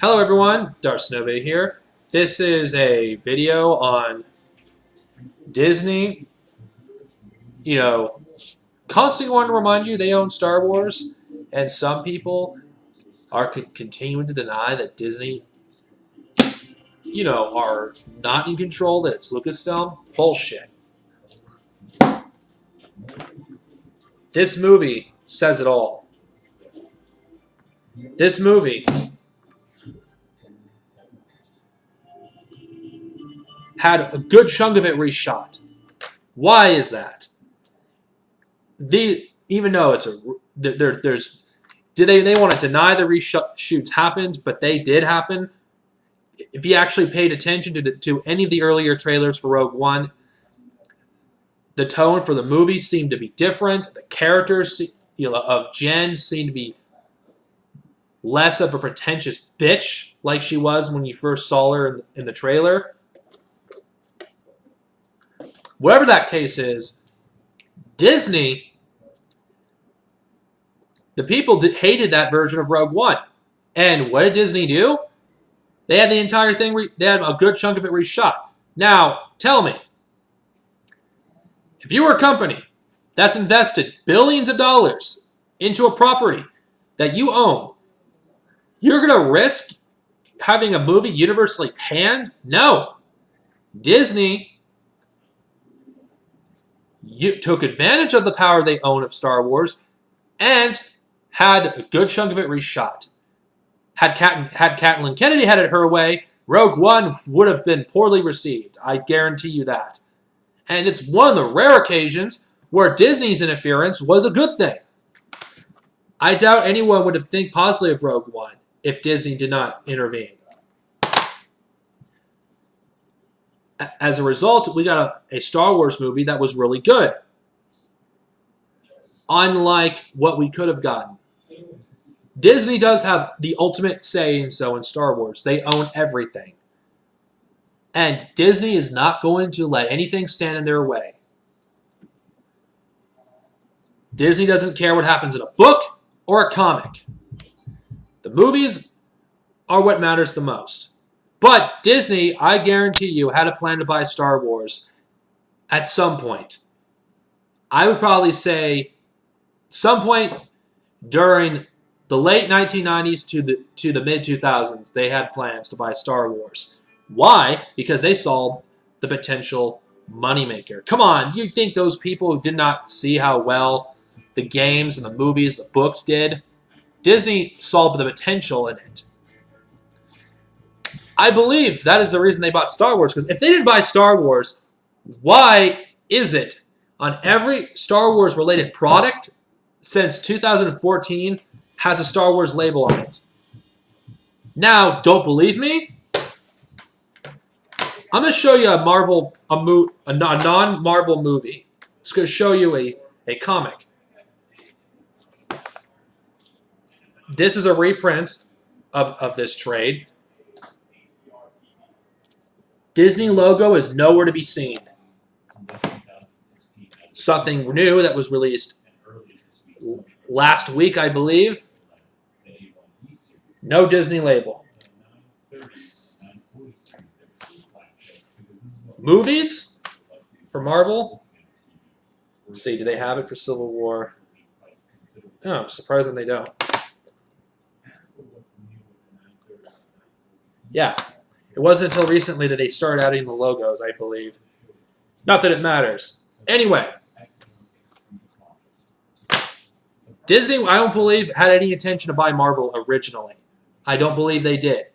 Hello everyone, Darcenova here. This is a video on Disney. Constantly want to remind you they own Star Wars, and some people are continuing to deny that Disney, are not in control, that it's Lucasfilm. Bullshit. This movie says it all. This movie had a good chunk of it reshot. Why is that? Even though there's they want to deny the reshoots happened, but they did happen. If you actually paid attention to any of the earlier trailers for Rogue One, the tone for the movie seemed to be different. The characters of Jen seemed to be less of a pretentious bitch like she was when you first saw her in the trailer. Whatever that case is, Disney, the people hated that version of Rogue One. And what did Disney do? They had the entire thing, they had a good chunk of it reshot. Now, tell me, if you were a company that's invested billions of dollars into a property that you own, you're going to risk having a movie universally panned? No. Disney took advantage of the power they own of Star Wars and had a good chunk of it reshot. Had Kathleen Kennedy had it her way, Rogue One would have been poorly received. I guarantee you that. And it's one of the rare occasions where Disney's interference was a good thing. I doubt anyone would have think positively of Rogue One if Disney did not intervene. As a result, we got a Star Wars movie that was really good. Unlike what we could have gotten. Disney does have the ultimate say in Star Wars. They own everything. And Disney is not going to let anything stand in their way. Disney doesn't care what happens in a book or a comic. The movies are what matters the most. But Disney, I guarantee you, had a plan to buy Star Wars at some point. I would probably say some point during the late 1990s to the mid-2000s, they had plans to buy Star Wars. Why? Because they saw the potential moneymaker. Come on, you think those people who did not see how well the games and the movies, the books did? Disney saw the potential in it. I believe that is the reason they bought Star Wars, because if they didn't buy Star Wars, why is it on every Star Wars related product since 2014 has a Star Wars label on it? Now, don't believe me? I'm going to show you a non-Marvel movie. It's going to show you a comic. This is a reprint of this trade. Disney logo is nowhere to be seen. Something new that was released last week, I believe. No Disney label. Movies for Marvel. Let's see, do they have it for Civil War? Oh, I'm surprised they don't. Yeah. It wasn't until recently that they started adding the logos, I believe. Not that it matters. Anyway. Disney, I don't believe, had any intention to buy Marvel originally. I don't believe they did.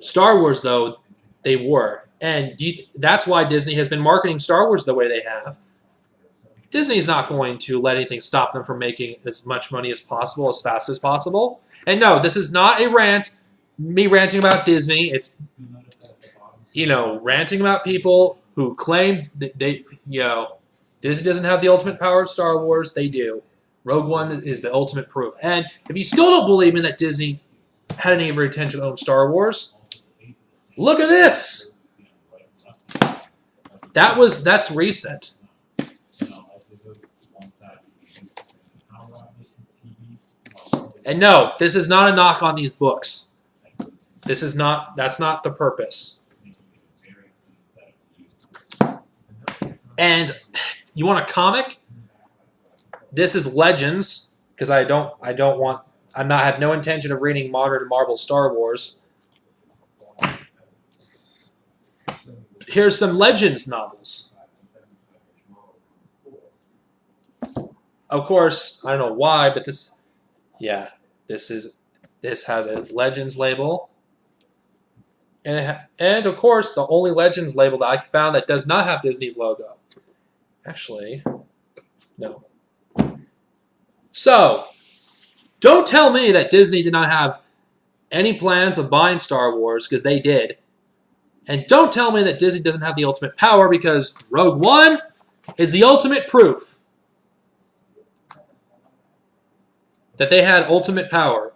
Star Wars, though, they were. And that's why Disney has been marketing Star Wars the way they have. Disney's not going to let anything stop them from making as much money as possible, as fast as possible. And no, this is not a rant, me ranting about Disney. It's, ranting about people who claim that Disney doesn't have the ultimate power of Star Wars. They do. Rogue One is the ultimate proof. And if you still don't believe me that Disney had any intention to own Star Wars, look at this. That's recent. And no, this is not a knock on these books. That's not the purpose. And you want a comic? This is Legends, because I have no intention of reading modern Marvel Star Wars. Here's some Legends novels. Of course, I don't know why, but this has a Legends label. And of course, the only Legends label that I found that does not have Disney's logo. Actually, no. So, don't tell me that Disney did not have any plans of buying Star Wars, because they did. And don't tell me that Disney doesn't have the ultimate power, because Rogue One is the ultimate proof that they had ultimate power.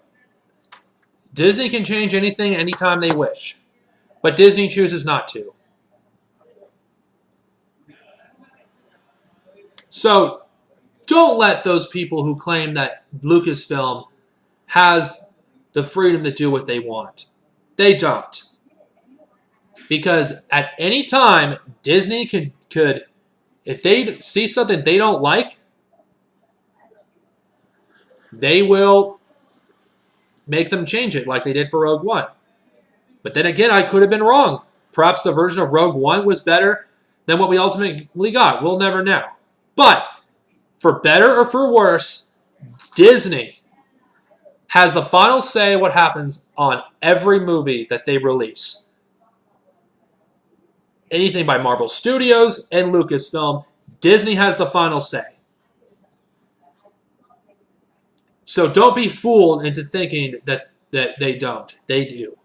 Disney can change anything anytime they wish, but Disney chooses not to. So, don't let those people who claim that Lucasfilm has the freedom to do what they want. They don't. Because at any time, Disney could if they see something they don't like, they will make them change it like they did for Rogue One. But then again, I could have been wrong. Perhaps the version of Rogue One was better than what we ultimately got. We'll never know. But for better or for worse, Disney has the final say what happens on every movie that they release. Anything by Marvel Studios and Lucasfilm, Disney has the final say. So don't be fooled into thinking that they don't. They do.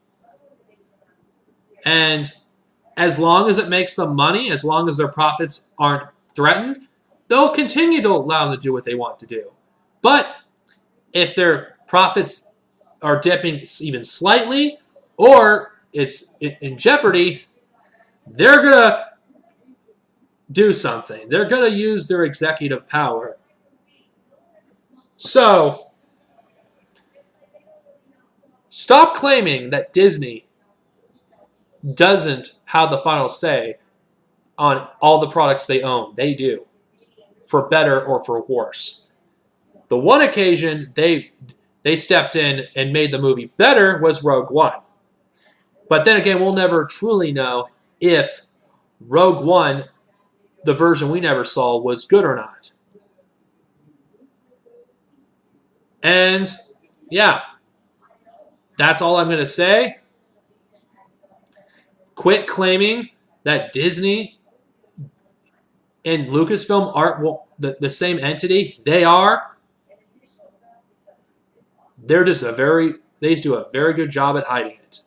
And as long as it makes them money, as long as their profits aren't threatened, they'll continue to allow them to do what they want to do. But if their profits are dipping even slightly, or it's in jeopardy, they're going to do something. They're going to use their executive power. So, stop claiming that Disney doesn't have the final say on all the products they own. They do. For better or for worse. The one occasion they stepped in and made the movie better was Rogue One. But then again, we'll never truly know if Rogue One, the version we never saw, was good or not. And, yeah, that's all I'm going to say. Quit claiming that Disney and Lucasfilm aren't the same entity. They are. They do a very good job at hiding it.